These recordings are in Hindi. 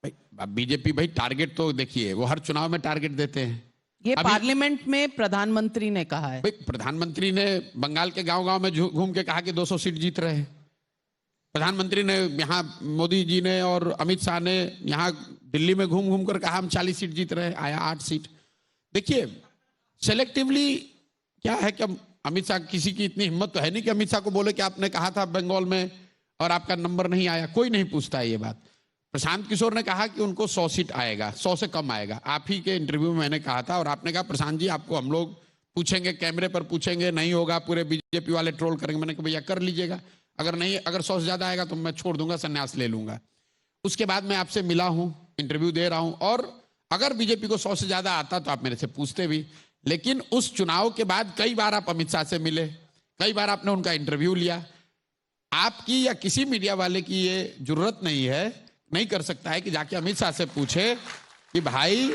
भाई बीजेपी भाई टारगेट तो देखिए वो हर चुनाव में टारगेट देते हैं। ये पार्लियामेंट में प्रधानमंत्री ने कहा है। भाई प्रधानमंत्री ने बंगाल के गांव-गांव में घूम के कहा कि 200 सीट जीत रहे हैं। प्रधानमंत्री ने यहाँ मोदी जी ने और अमित शाह ने यहाँ दिल्ली में घूम घूम कर कहा हम 40 सीट जीत रहे हैं, आया 8 सीट। देखिए सेलेक्टिवली क्या है कि अमित शाह, किसी की इतनी हिम्मत तो है नहीं कि अमित शाह को बोले कि आपने कहा था बंगाल में और आपका नंबर नहीं आया। कोई नहीं पूछता है ये बात। प्रशांत किशोर ने कहा कि उनको 100 सीट आएगा, 100 से कम आएगा। आप ही के इंटरव्यू में मैंने कहा था और आपने कहा प्रशांत जी आपको हम लोग पूछेंगे, कैमरे पर पूछेंगे, नहीं होगा पूरे बीजेपी वाले ट्रोल करेंगे। मैंने कहा भैया कर लीजिएगा, अगर 100 से ज्यादा आएगा तो मैं छोड़ दूंगा, संन्यास ले लूंगा। उसके बाद मैं आपसे मिला हूं, इंटरव्यू दे रहा हूं, और अगर बीजेपी को 100 से ज्यादा आता तो आप मेरे से पूछते भी। लेकिन उस चुनाव के बाद कई बार आप अमित शाह से मिले, कई बार आपने उनका इंटरव्यू लिया। आपकी या किसी मीडिया वाले की ये जरूरत नहीं कर सकता है कि जाके अमित शाह से पूछे कि भाई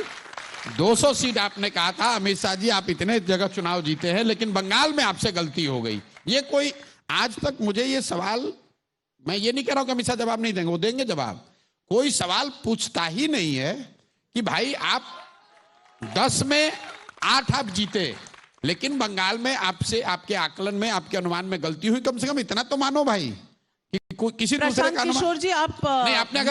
200 सीट आपने कहा था, अमित शाह जी आप इतने जगह चुनाव जीते हैं लेकिन बंगाल में आपसे गलती हो गई। ये कोई आज तक मुझे ये सवाल, मैं ये नहीं कह रहा हूं कि अमित शाह जवाब नहीं देंगे, वो देंगे जवाब। कोई सवाल पूछता ही नहीं है कि भाई आप 10 में 8 आप जीते लेकिन बंगाल में आपसे, आपके आकलन में, आपके अनुमान में गलती हुई। कम से कम इतना तो मानो भाई कि किसी दूसरे का किशोर जी आप नहीं, आपने अगर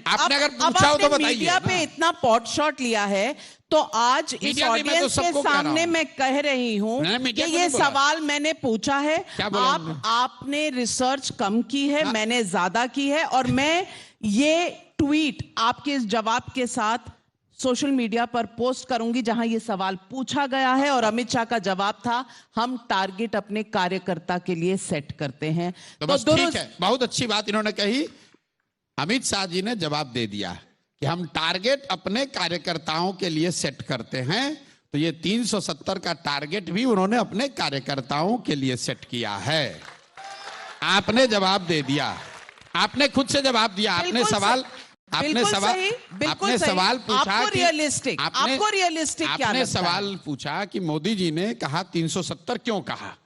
आपने अगर पूछा हो तो बताइए। मीडिया पे इतना पॉट शॉट लिया है तो आज इस ऑडियंस के सामने मैं कह रही हूं कि ये सवाल मैंने पूछा है, आपने रिसर्च कम की है, मैंने ज्यादा की है, और मैं ये ट्वीट आपके इस जवाब के साथ सोशल मीडिया पर पोस्ट करूंगी जहां ये सवाल पूछा गया है और अमित शाह का जवाब था हम टारगेट अपने कार्यकर्ता के लिए सेट करते हैं। तो बस ठीक है, बहुत अच्छी बात इन्होंने कही। अमित शाह जी ने जवाब दे दिया कि हम टारगेट अपने कार्यकर्ताओं के लिए सेट करते हैं। तो ये 370 का टारगेट भी उन्होंने अपने कार्यकर्ताओं के लिए सेट किया है। आपने जवाब दे दिया, आपने खुद से जवाब दिया। आपने सवाल पूछा, आपने सवाल पूछा कि मोदी जी ने कहा 370 क्यों कहा।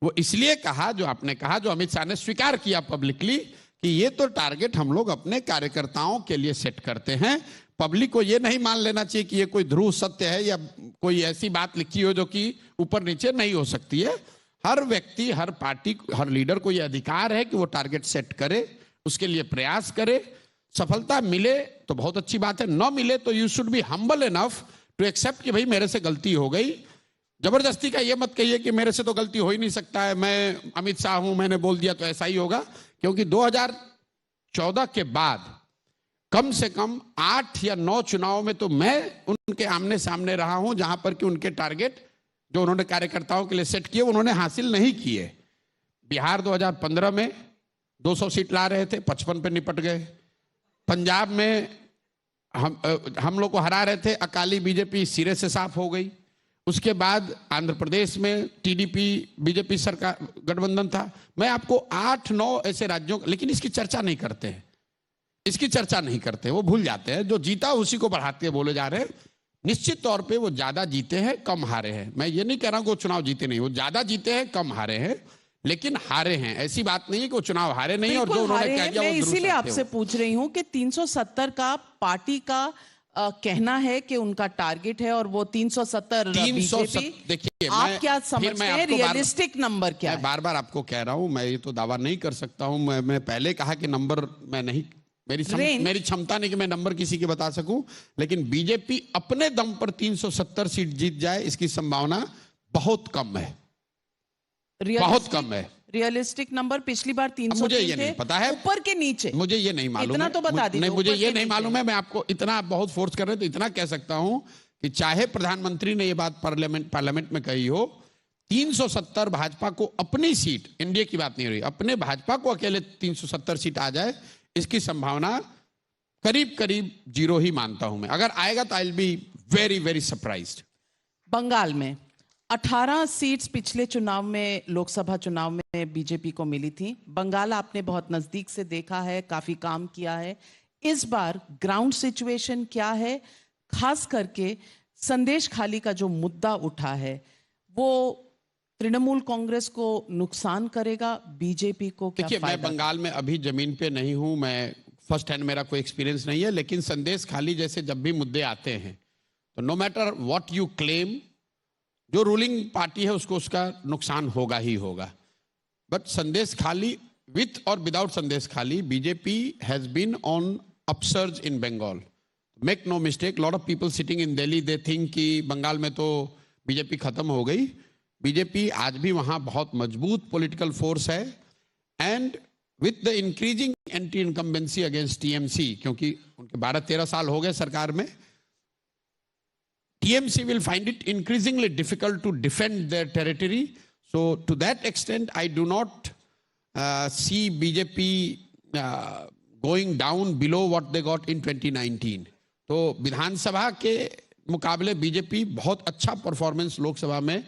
वो इसलिए कहा जो आपने कहा, जो अमित शाह ने स्वीकार किया पब्लिकली कि ये तो टारगेट हम लोग अपने कार्यकर्ताओं के लिए सेट करते हैं। पब्लिक को ये नहीं मान लेना चाहिए कि ये कोई ध्रुव सत्य है या कोई ऐसी बात लिखी हो जो कि ऊपर नीचे नहीं हो सकती है। हर व्यक्ति, हर पार्टी, हर लीडर को यह अधिकार है कि वो टारगेट सेट करे, उसके लिए प्रयास करे। सफलता मिले तो बहुत अच्छी बात है, न मिले तो you should be humble enough to accept कि भाई मेरे से गलती हो गई। जबरदस्ती का ये मत कहिए कि मेरे से तो गलती हो ही नहीं सकता है, मैं अमित शाह हूं, मैंने बोल दिया तो ऐसा ही होगा। क्योंकि 2014 के बाद कम से कम 8 या 9 चुनाव में तो मैं उनके आमने सामने रहा हूं जहां पर कि उनके टारगेट जो उन्होंने कार्यकर्ताओं के लिए सेट किए उन्होंने हासिल नहीं किए। बिहार 2015 में 200 सीट ला रहे थे, 55 पे निपट गए। पंजाब में हम लोग को हरा रहे थे, अकाली बीजेपी सिरे से साफ हो गई। उसके बाद आंध्र प्रदेश में टीडीपी बीजेपी सरकार गठबंधन था। मैं आपको 8-9 ऐसे राज्यों, लेकिन इसकी चर्चा नहीं करते हैं, इसकी चर्चा नहीं करते, वो भूल जाते हैं। जो जीता उसी को बढ़ाते हैं बोले जा रहे हैं। निश्चित तौर पे वो ज्यादा जीते हैं, कम हारे हैं। मैं ये नहीं कह रहा हूं कि वो चुनाव जीते नहीं, वो ज्यादा जीते हैं, कम हारे हैं, लेकिन हारे हैं। ऐसी बात नहीं है कि वो चुनाव हारे नहीं, और जो उन्होंने कह दिया वो इसीलिए आपसे पूछ रही हूं कि 370 का पार्टी का कहना है कि उनका टारगेट है और वो 370 देखिए, आप क्या समझते हैं रियलिस्टिक नंबर क्या है? बार बार आपको कह रहा हूं, मैं ये तो दावा नहीं कर सकता हूं। मैं पहले कहा कि नंबर मैं नहीं, मेरी क्षमता नहीं कि मैं नंबर किसी के बता सकूं, लेकिन बीजेपी अपने दम पर 370 सीट जीत जाए इसकी संभावना बहुत कम है, बहुत कम है। रियलिस्टिक नंबर पिछली बार 300 मुझे ये नहीं पता है, ऊपर के नीचे मुझे ये नहीं मालूम, इतना तो बता दीजिए। नहीं, मुझे ये नहीं मालूम है। मैं आपको इतना बहुत फोर्स कर रहे हैं तो इतना कह सकता हूं कि चाहे प्रधानमंत्री ने ये बात पार्लियामेंट में कही हो, 370 भाजपा को अपनी सीट, एनडीए की बात नहीं हो रही, अपने भाजपा को अकेले 370 सीट आ जाए, इसकी संभावना करीब करीब 0 ही मानता हूं मैं। अगर आएगा तो I will be very very surprised. Bengal में 18 सीट्स पिछले चुनाव में, लोकसभा चुनाव में बीजेपी को मिली थी। बंगाल आपने बहुत नजदीक से देखा है, काफी काम किया है। इस बार ग्राउंड सिचुएशन क्या है? खास करके संदेश खाली का जो मुद्दा उठा है वो तृणमूल कांग्रेस को नुकसान करेगा, बीजेपी को क्या फायदा? मैं बंगाल में अभी जमीन पे नहीं हूं, मैं फर्स्ट हैंड मेरा कोई एक्सपीरियंस नहीं है, लेकिन संदेश खाली जैसे जब भी मुद्दे आते हैं तो no matter what you claim, जो रूलिंग पार्टी है उसको उसका नुकसान होगा ही होगा। बट संदेश खाली विथ और विदाउट संदेश खाली, BJP has been on upsurge in Bengal. Make no mistake, lot of people sitting in Delhi they think कि बंगाल में तो बीजेपी खत्म हो गई। बीजेपी आज भी वहां बहुत मजबूत पॉलिटिकल फोर्स है, and with the increasing anti incumbency against TMC, क्योंकि उनके 12-13 साल हो गए सरकार में, TMC will find it increasingly difficult to defend their territory. So to that extent, I do not see BJP going down below what they got in 2019. तो विधानसभा के मुकाबले बीजेपी बहुत अच्छा परफॉर्मेंस लोकसभा में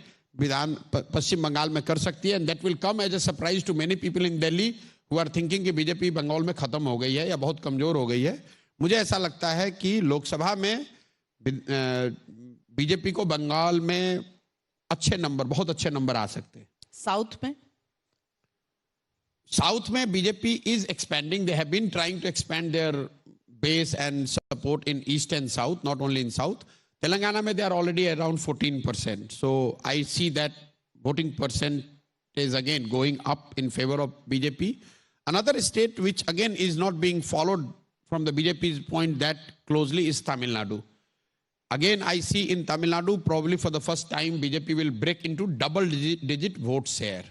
पश्चिम बंगाल में कर सकती है, and that will come as a surprise to many people in Delhi who are thinking कि बीजेपी बंगाल में खत्म हो गई है या बहुत कमजोर हो गई है। मुझे ऐसा लगता है कि लोकसभा में बीजेपी को बंगाल में अच्छे नंबर, बहुत अच्छे नंबर आ सकते हैं। साउथ में BJP is expanding, they have been trying to expand their base and support in east and south, not only in south. Telangana में they are already around 14%, so I see that voting percent is again going up in favor of BJP. Another state which again is not being followed from the BJP's point that closely is Tamil Nadu. Again, I see in Tamil Nadu probably for the first time BJP will break into double digit vote share.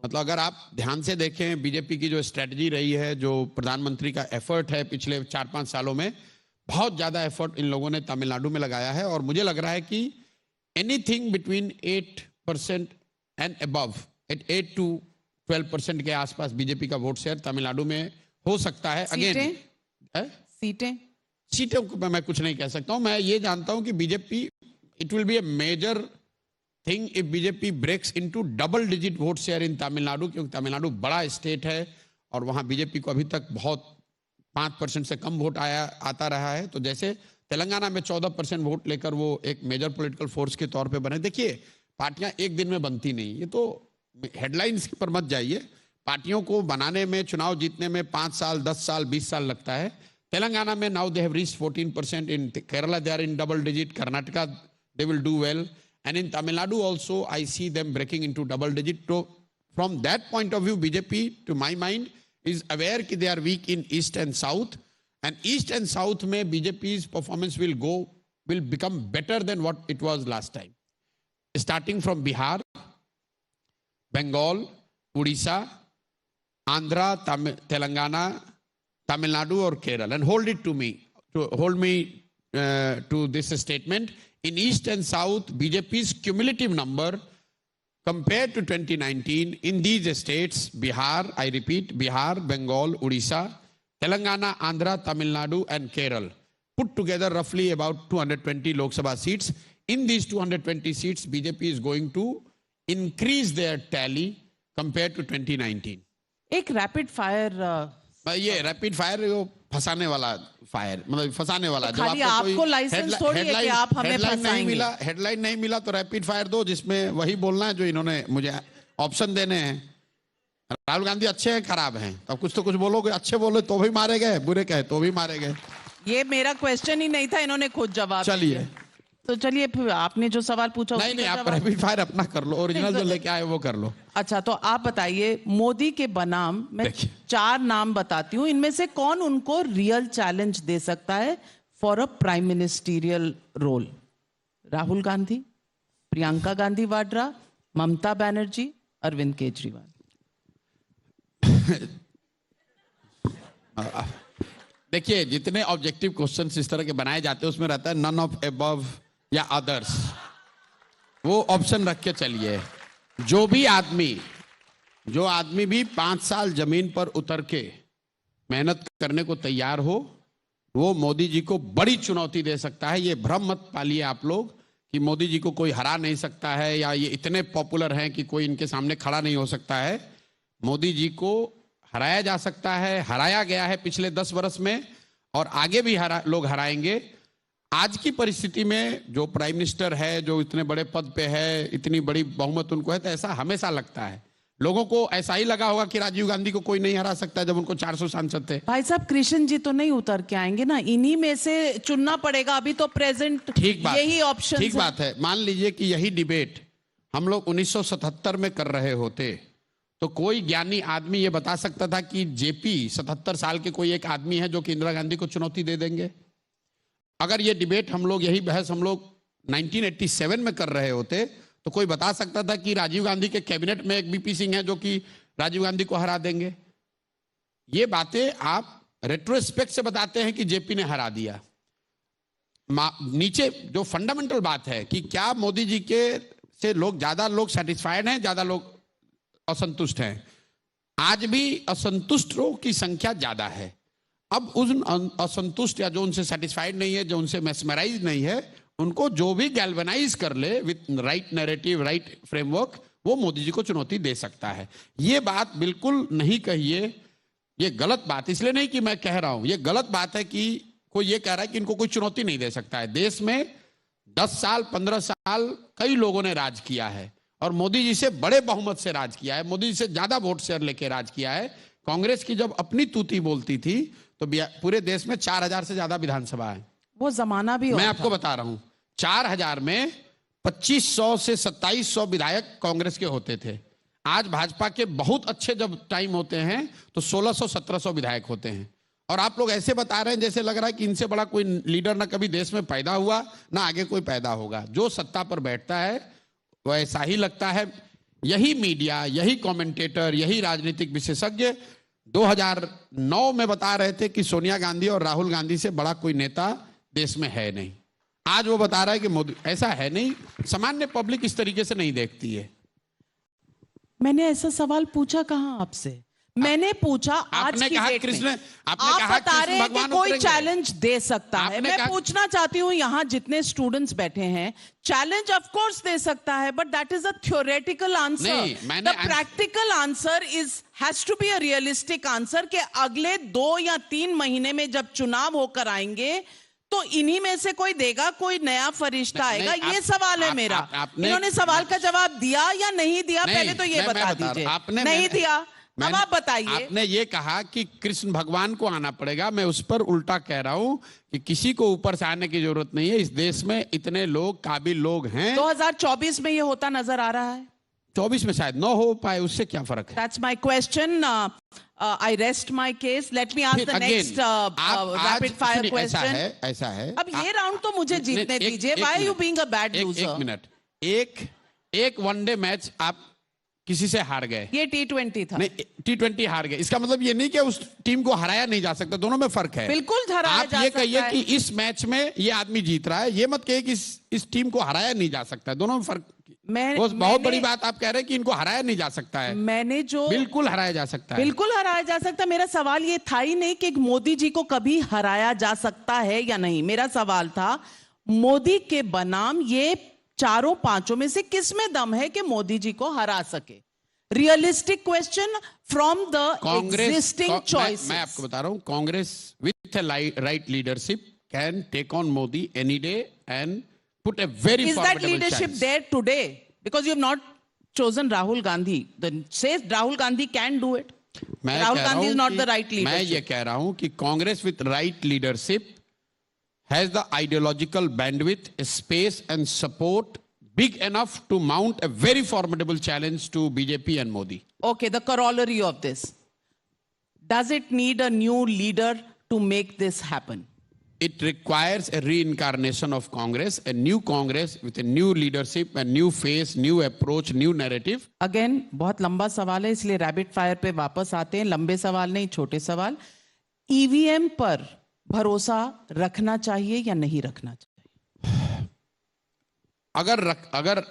मतलब अगर आप ध्यान से देखें बीजेपी की जो स्ट्रेटजी रही है, जो प्रधानमंत्री का एफर्ट है पिछले 4-5 सालों में, बहुत ज्यादा एफर्ट इन लोगों ने तमिलनाडु में लगाया है, और मुझे लग रहा है कि anything between 8% and above, 8 to 12% के आसपास बीजेपी का वोट शेयर तमिलनाडु में हो सकता है। अगेन सीटें को मैं कुछ नहीं कह सकता हूं, मैं ये जानता हूं कि BJP, it will be a major thing if BJP breaks into double digit vote share in Tamil Nadu, क्योंकि तमिलनाडु बड़ा स्टेट है और वहां बीजेपी को अभी तक बहुत 5% से कम वोट आता रहा है। तो जैसे तेलंगाना में 14% वोट लेकर वो एक मेजर पॉलिटिकल फोर्स के तौर पे बने। देखिए, पार्टियां एक दिन में बनती नहीं, ये तो हेडलाइंस पर मत जाइए। पार्टियों को बनाने में, चुनाव जीतने में 5 साल, 10 साल, 20 साल लगता है। तेलंगाना में now they have reached 14%, in Kerala they are in double digit, Karnataka they will do well, and in Tamil Nadu also I see them breaking into double digit. तो from that point of view BJP to my mind is aware कि they are weak in east and south, and east and south में BJP's performance will become better than what it was last time, starting from Bihar, Bengal, Odisha, Andhra, Telangana, Tamil Nadu or Kerala. And hold me to this statement. In east and south, BJP's cumulative number compared to 2019 in these states, Bihar, I repeat, Bihar, Bengal, Odisha, Telangana, Andhra, Tamil Nadu and Kerala, put together roughly about 220 Lok Sabha seats. In these 220 seats, BJP is going to increase their tally compared to 2019. एक रैपिड फायर, ये रैपिड फायर फंसाने वाला फायर, मतलब फंसाने वाला। तो खाली आपको लाइसेंस थोड़ी है कि आप हमें फंसाएंगे। हेडलाइन नहीं मिला तो रैपिड फायर दो, जिसमें वही बोलना है जो इन्होंने मुझे ऑप्शन देने हैं। राहुल गांधी अच्छे हैं खराब हैं, तो कुछ तो कुछ बोलोगे। अच्छे बोले तो भी मारे गए, बुरे कहे तो भी मारे गए। ये मेरा क्वेश्चन ही नहीं था, इन्होंने खुद जवाब। चलिए तो चलिए, फिर आपने जो सवाल पूछा नहीं, आप रैपिड फायर अपना कर लो, ओरिजिनल जो लेके आए वो कर लो। अच्छा, तो आप बताइए, मोदी के बनाम मैं 4 नाम बताती हूँ, इनमें से कौन उनको रियल चैलेंज दे सकता है for a prime ministerial role? Rahul Gandhi, Priyanka Gandhi Vadra, Mamata Banerjee, Arvind Kejriwal. देखिए, जितने ऑब्जेक्टिव क्वेश्चंस इस तरह के बनाए जाते हैं उसमें रहता है नन ऑफ अबव या अदर्स, वो ऑप्शन रख के चलिए। जो आदमी भी 5 साल जमीन पर उतर के मेहनत करने को तैयार हो, वो मोदी जी को बड़ी चुनौती दे सकता है। ये भ्रम मत पालिए आप लोग कि मोदी जी को कोई हरा नहीं सकता है, या ये इतने पॉपुलर हैं कि कोई इनके सामने खड़ा नहीं हो सकता है। मोदी जी को हराया जा सकता है, हराया गया है पिछले 10 वर्ष में, और आगे भी लोग हराएंगे। आज की परिस्थिति में जो प्राइम मिनिस्टर है, जो इतने बड़े पद पे है, इतनी बड़ी बहुमत उनको है, तो ऐसा हमेशा लगता है। लोगों को ऐसा ही लगा होगा कि राजीव गांधी को कोई नहीं हरा सकता जब उनको 400 सांसद थे। भाई साहब, कृष्ण जी तो नहीं उतर के आएंगे ना, इन्हीं में से चुनना पड़ेगा। अभी तो प्रेजेंट यही ऑप्शन। ठीक बात है। मान लीजिए कि यही डिबेट हम लोग 1977 में कर रहे होते तो कोई ज्ञानी आदमी ये बता सकता था कि जेपी 77 साल के कोई एक आदमी है जो कि इंदिरा गांधी को चुनौती दे देंगे। अगर ये डिबेट हम लोग, यही बहस हम लोग 1987 में कर रहे होते तो कोई बता सकता था कि राजीव गांधी के कैबिनेट में एक बीपी सिंह है जो कि राजीव गांधी को हरा देंगे। ये बातें आप रेट्रोस्पेक्ट से बताते हैं कि जेपी ने हरा दिया। नीचे जो फंडामेंटल बात है कि क्या मोदी जी के से ज्यादा लोग सेटिस्फाइड हैं, ज्यादा लोग असंतुष्ट हैं। आज भी असंतुष्टों की संख्या ज्यादा है। अब उन असंतुष्ट या जो उनसे सेटिस्फाइड नहीं है, जो उनसे मेस्मराइज नहीं है, उनको जो भी गैल्वेनाइज कर ले with right narrative, right framework, वो मोदी जी को चुनौती दे सकता है। ये बात बिल्कुल नहीं कहिए, ये गलत बात। इसलिए नहीं कि मैं कह रहा हूं, ये गलत बात है कि कोई ये कह रहा है कि इनको कोई चुनौती नहीं दे सकता है। देश में 10 साल 15 साल कई लोगों ने राज किया है और मोदी जी से बड़े बहुमत से राज किया है, मोदी जी से ज्यादा वोट शेयर लेके राज किया है। कांग्रेस की जब अपनी तूती बोलती थी तो पूरे देश में 4000 से ज्यादा विधानसभा है। वो जमाना भी मैं आपको बता रहा हूं, 4000 में 2500 से 2700 विधायक कांग्रेस के होते थे। आज भाजपा के बहुत अच्छे जब टाइम होते हैं तो 1600-1700 विधायक होते हैं। और आप लोग ऐसे बता रहे हैं जैसे लग रहा है कि इनसे बड़ा कोई लीडर ना कभी देश में पैदा हुआ ना आगे कोई पैदा होगा। जो सत्ता पर बैठता है वो ऐसा ही लगता है। यही मीडिया, यही कमेंटेटर, यही राजनीतिक विशेषज्ञ 2009 में बता रहे थे कि सोनिया गांधी और राहुल गांधी से बड़ा कोई नेता देश में है नहीं। आज वो बता रहा है कि मोदी, ऐसा है नहीं। सामान्य पब्लिक इस तरीके से नहीं देखती है। मैंने ऐसा सवाल पूछा कहां आपसे? मैंने पूछा आज की डेट में आप बता रहे हैं कि कोई चैलेंज दे सकता है। मैं पूछना चाहती हूं, यहां जितने स्टूडेंट्स बैठे हैं, चैलेंज ऑफ कोर्स दे सकता है, but that is a theoretical answer. The practical answer has to be a realistic answer कि अगले 2 या 3 महीने में जब चुनाव होकर आएंगे तो इन्हीं में से कोई देगा, कोई नया फरिश्ता आएगा। ये सवाल है मेरा। इन्होंने सवाल का जवाब दिया या नहीं दिया, पहले तो ये बता दीजिए। नहीं दिया, अब आप बताइए। आपने ये कहा कि कृष्ण भगवान को आना पड़ेगा, मैं उस पर उल्टा कह रहा हूं कि किसी को ऊपर से आने की जरूरत नहीं है। इस देश में इतने लोग, काबिल लोग हैं। 2024 में ये होता नजर आ रहा है। 24 में शायद न हो पाए, उससे क्या फर्क है? That's my question. I rest my case. Let me ask the next rapid fire question. ऐसा है। अब ये राउंड तो मुझे जीतने दीजिए। Why are you being a bad loser? एक मिनट, एक वनडे मैच आप किसी से हार गए। ये T20 था। नहीं, T20 हार गए, इसका मतलब ये नहीं कि उस टीम को हराया नहीं जा सकता। दोनों में फर्क है। बिल्कुल हराया जा सकता है। आप ये कहिए कि इस मैच में ये आदमी जीत रहा है, ये मत कहिए कि इस टीम को हराया नहीं जा सकता। दोनों में फर्क। बहुत बड़ी बात आप कह रहे हैं कि इनको हराया नहीं जा सकता है। मैंने जो बिल्कुल हराया जा सकता है, बिल्कुल हराया जा सकता है। मेरा सवाल ये था ही नहीं कि मोदी जी को कभी हराया जा सकता है या नहीं। मेरा सवाल था मोदी के बनाम ये 4-5 में से किस में दम है कि मोदी जी को हरा सके। Realistic question from the existing choices. मैं आपको बता रहा हूं, Congress with right leadership can take on Modi any day and put a very formidable challenge. Is that leadership there today? Because you have not chosen Rahul Gandhi. Then says Rahul Gandhi can do it. Rahul Gandhi is not the right leader. मैं ये कह रहा हूं कि Congress with right leadership has the ideological bandwidth, space and support big enough to mount a very formidable challenge to BJP and Modi. Okay, the corollary of this. Does it need a new leader to make this happen? It requires a reincarnation of Congress, a new Congress with a new leadership, a new face, new approach, new narrative. Again, बहुत लंबा सवाल है, इसलिए रैपिड फायर पे वापस आते हैं। लंबे सवाल नहीं, छोटे सवाल। ईवीएम पर भरोसा रखना चाहिए या नहीं रखना चाहिए? अगर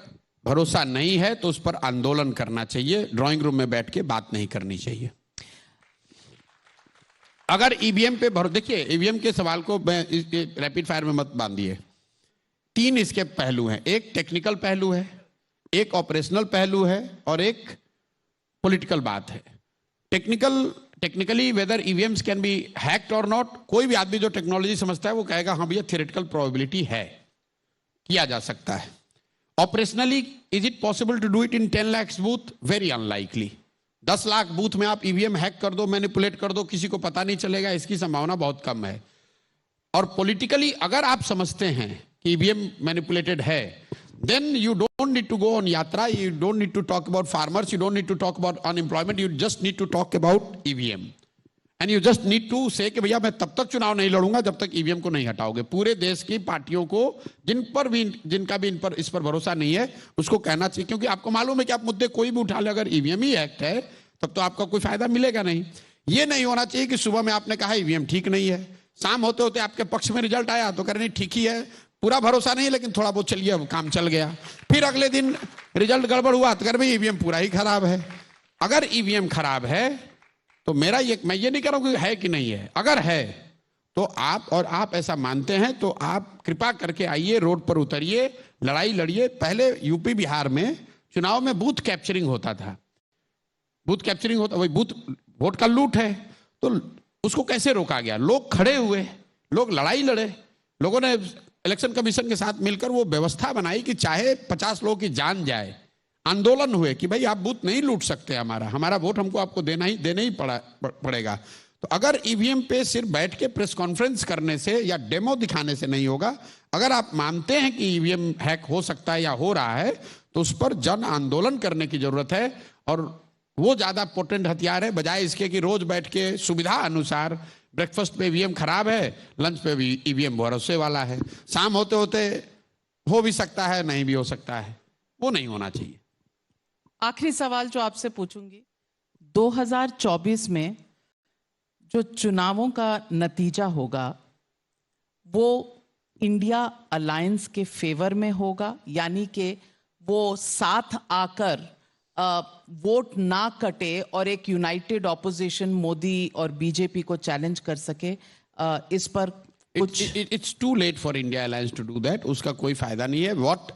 भरोसा नहीं है तो उस पर आंदोलन करना चाहिए, ड्राइंग रूम में बैठ के बात नहीं करनी चाहिए। अगर ईवीएम पे देखिए, ईवीएम के सवाल को रैपिड फायर में मत बांधिए। 3 इसके पहलू हैं। एक टेक्निकल पहलू है, एक ऑपरेशनल पहलू है और एक पॉलिटिकल बात है। Technically whether EVMs can be hacked और नॉट, कोई भी आदमी जो टेक्नोलॉजी समझता है वो कहेगा हाँ भैया थियोरेटिकल प्रोबेबिलिटी है, किया जा सकता है। Operationally is it possible to do it in 10 lakh booth? Very unlikely. 10 lakh booth में आप ईवीएम हैक कर दो, मैनिपुलेट कर दो, किसी को पता नहीं चलेगा, इसकी संभावना बहुत कम है। और पॉलिटिकली अगर आप समझते हैं कि ईवीएम मैनिपुलेटेड है, then you don't need to go on yatra, you don't need to talk about farmers, you don't need to talk about unemployment, you just need to talk about EVM and you just need to say कि भैया मैं तब तक चुनाव नहीं लड़ूंगा जब तक ईवीएम को नहीं हटाओगे। पूरे देश की पार्टियों को जिनका भी इस पर भरोसा नहीं है उसको कहना चाहिए, क्योंकि आपको मालूम है कि आप मुद्दे कोई भी उठा ले, अगर ईवीएम ही एक्ट है तब तो आपका कोई फायदा मिलेगा नहीं। ये नहीं होना चाहिए कि सुबह में आपने कहा ईवीएम ठीक नहीं है, शाम होते होते आपके पक्ष में रिजल्ट आया तो कह रहे नहीं ठीक ही है, पूरा भरोसा नहीं लेकिन थोड़ा बहुत चलिए, अब काम चल गया। फिर अगले दिन रिजल्ट गड़बड़ हुआ तो कर भाई ईवीएम पूरा ही खराब है। अगर ईवीएम खराब है तो मैं ये नहीं कह रहा हूं कि है कि नहीं है, अगर है तो आप ऐसा मानते हैं तो आप कृपा करके आइए, रोड पर उतरिए, लड़ाई लड़िए। पहले यूपी बिहार में चुनाव में बूथ कैप्चरिंग होता था, वही बूथ वोट का लूट है, तो उसको कैसे रोका गया? लोग खड़े हुए, लोग लड़ाई लड़े, लोगों ने इलेक्शन कमीशन के साथ मिलकर वो व्यवस्था बनाई कि चाहे 50 लोगों की जान जाए, आंदोलन हुए कि भाई आप बूथ नहीं लूट सकते, हमारा वोट हमको आपको देना ही पड़ेगा। तो अगर ईवीएम पे सिर्फ बैठ के प्रेस कॉन्फ्रेंस करने से या डेमो दिखाने से नहीं होगा, अगर आप मानते हैं कि ईवीएम हैक हो सकता है या हो रहा है तो उस पर जन आंदोलन करने की जरूरत है। और वो ज्यादा पोटेंट हथियार है, बजाय इसके कि रोज बैठ के सुविधा अनुसार ब्रेकफास्ट पे ईवीएम खराब है, लंच पे भी ईवीएम भरोसे वाला है, शाम होते होते हो भी सकता है नहीं भी हो सकता है, वो नहीं होना चाहिए। आखिरी सवाल जो आपसे पूछूंगी, 2024 में जो चुनावों का नतीजा होगा वो इंडिया अलायंस के फेवर में होगा, यानी कि वो साथ आकर वोट ना कटे और एक यूनाइटेड ऑपोजिशन मोदी और बीजेपी को चैलेंज कर सके, इस पर कुछ? It's too late for India alliance to do that, उसका कोई फायदा नहीं है। What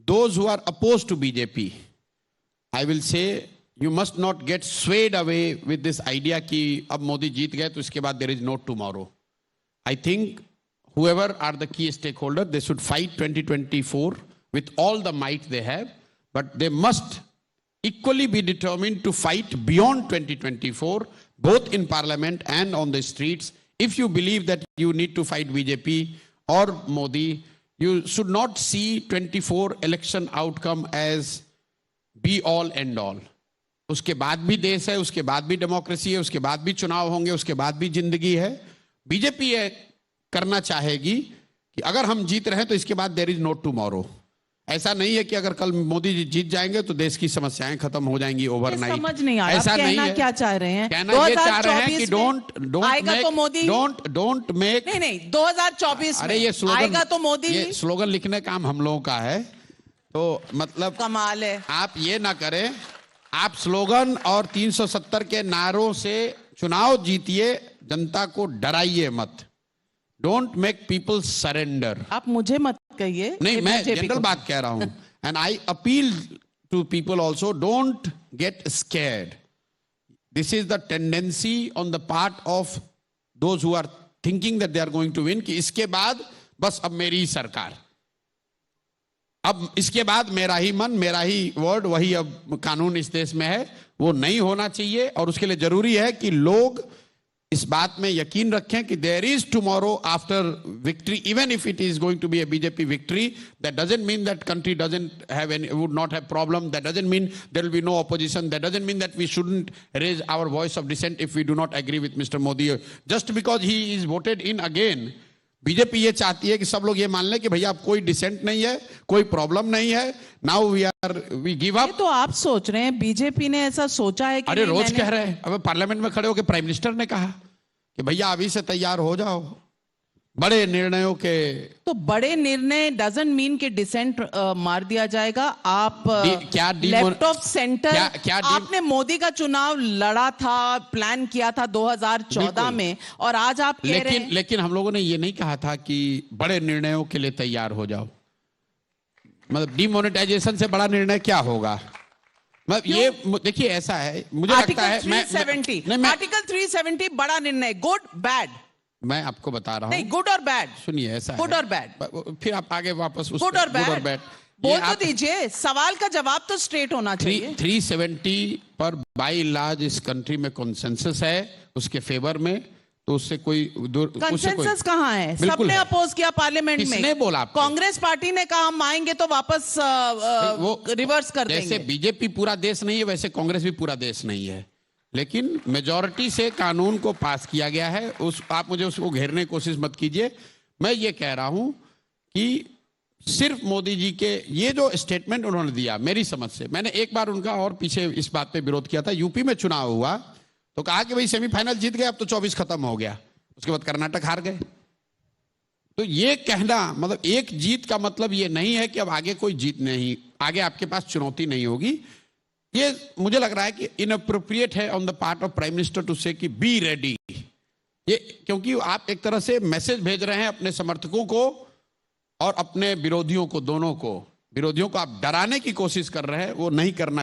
those who are oppose to BJP, I will say you must not get swayed away with this idea कि अब मोदी जीत गए तो इसके बाद there is no tomorrow. I think whoever are the key stakeholder, they should fight 2024 with all the might they have, but they must equally be determined to fight beyond 2024, both in parliament and on the streets. If you believe that you need to fight BJP or Modi, you should not see 24 election outcome as be all end all. उसके बाद भी देश है, उसके बाद भी डेमोक्रेसी है, उसके बाद भी चुनाव होंगे, उसके बाद भी जिंदगी है। बीजेपी करना चाहेगी कि अगर हम जीत रहे हैं तो इसके बाद देयर इज नो टुमारो। ऐसा नहीं है कि अगर कल मोदी जी जीत जाएंगे तो देश की समस्याएं खत्म हो जाएंगी ओवरनाइट। समझ नहीं आ रहा, ऐसा नहीं है। क्या चाह रहे हैं? कहना ये चाह रहे हैं कि डोंट मेक नहीं 2024 अरे ये स्लोगन आएगा तो मोदी, ये स्लोगन लिखने का काम हम लोगों का है, तो मतलब कमाल है। आप ये ना करें, आप स्लोगन और 370 के नारों से चुनाव जीतिए, जनता को डराइए मत। Don't make people surrender. आप मुझे मत कहिए, नहीं मैं जनरल बात कह रहा हूं। And I appeal to people also, don't get scared. This is the tendency on the part of those who are thinking that they are going to win, कि इसके बाद बस अब मेरी ही सरकार, अब इसके बाद मेरा ही मन, मेरा ही वर्ड, वही अब कानून इस देश में है। वो नहीं होना चाहिए और उसके लिए जरूरी है कि लोग इस बात में यकीन रखें कि there is tomorrow after victory, even if it is going to be a BJP victory. That doesn't mean that country doesn't have any, would not have problem. That doesn't mean there will be no opposition. That doesn't mean that we shouldn't raise our voice of dissent if we do not agree with mister Modi just because he is voted in again. BJP ये चाहती है कि सब लोग ये मान लें कि भैया अब कोई डिसेंट नहीं है, कोई प्रॉब्लम नहीं है, नाउ वी गिव अप। तो आप सोच रहे हैं बीजेपी ने ऐसा सोचा है कि अरे रोज कह रहे हैं, अब पार्लियामेंट में खड़े होकर प्राइम मिनिस्टर ने कहा कि भैया अभी से तैयार हो जाओ बड़े निर्णयों के। तो बड़े निर्णय डजंट मीन कि डिसेंट मार दिया जाएगा। आप क्या लेफ्ट ऑफ सेंटर, आपने मोदी का चुनाव लड़ा था, प्लान किया था 2014 में, और आज आप कह रहे हैं। लेकिन हम लोगों ने ये नहीं कहा था कि बड़े निर्णयों के लिए तैयार हो जाओ। मतलब डिमोनेटाइजेशन से बड़ा निर्णय क्या होगा? मतलब ये देखिए ऐसा है, मुझे लगता है आर्टिकल 370 बड़ा निर्णय, गुड बैड मैं आपको बता रहा हूँ। नहीं, गुड और बैड सुनिए, ऐसा गुड और बैड, फिर आप आगे वापस गुड और बैड बोल तो दीजिए, सवाल का जवाब तो स्ट्रेट होना चाहिए। 370 पर बाई लार्ज इस कंट्री में कॉन्सेंसस है उसके फेवर में, तो उससे कोई कंसेंसस कहाँ है? सबने अपोज किया पार्लियामेंट में। किसने बोला? कांग्रेस पार्टी ने कहा हम आएंगे तो वापस वो रिवर्स कर देंगे। जैसे बीजेपी पूरा देश नहीं है, वैसे कांग्रेस भी पूरा देश नहीं है, लेकिन मेजॉरिटी से कानून को पास किया गया है। आप मुझे उसको घेरने की कोशिश मत कीजिए। मैं ये कह रहा हूं कि सिर्फ मोदी जी के ये जो स्टेटमेंट उन्होंने दिया, मेरी समझ से, मैंने एक बार उनका और पीछे इस बात पे विरोध किया था। यूपी में चुनाव हुआ तो कहा कि भाई सेमीफाइनल जीत गए, अब तो 24 खत्म हो गया, उसके बाद कर्नाटक हार गए। तो ये कहना मतलब एक जीत का मतलब ये नहीं है कि अब आगे कोई जीत नहीं, आगे आपके पास चुनौती नहीं होगी। ये मुझे लग रहा है कि इनअप्रोप्रिएट है on the part of prime minister to say कि बी रेडी, ये क्योंकि आप एक तरह से मैसेज भेज रहे हैं अपने समर्थकों को और अपने विरोधियों को, दोनों को। विरोधियों को आप डराने की कोशिश कर रहे हैं, वो नहीं करना